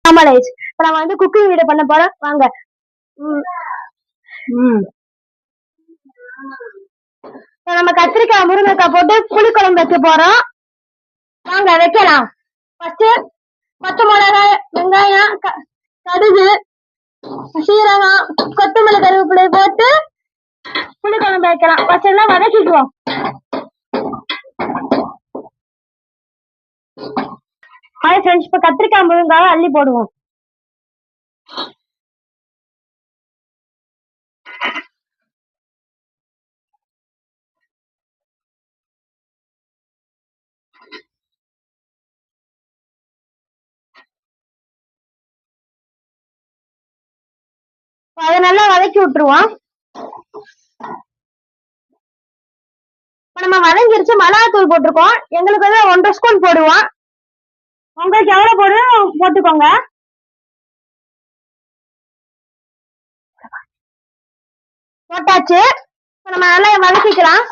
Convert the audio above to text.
Normalise. இப்ப நம்ம வந்து குக்கிங் வீடியோ பண்ண போறோம் வாங்க. நம்ம கத்திரிக்காய் முருங்கைக்காய் போட்டு புளி குழம்பு வைக்க போறோம். வாங்க வைக்கலாம். ஃபர்ஸ்ட் பச்சை மிளகாய், வெங்காயம், கடுகு, சீரகம், கொத்தமல்லி, கருவேப்பிலை போட்டு புளி குழம்பு வைக்கலாம். ஃபர்ஸ்ட் எல்லாம் வதக்கிக்குவோம். ஹாய் ஃப்ரெண்ட்ஸ், இப்ப கத்திரிக்காய் முருங்காவை அள்ளி போடுவோம். அதை நல்லா வதக்கி விட்டுருவோம். நம்ம வதங்கிருச்சு. மிளகாத்தூள் போட்டிருக்கோம். எங்களுக்கு வந்து 1.5 ஸ்பூன் போடுவோம். உங்களுக்கு எவ்வளவு போடுவோம் போட்டுக்கோங்க. போட்டாச்சு. நம்ம நல்லா வதக்கிக்கலாம்.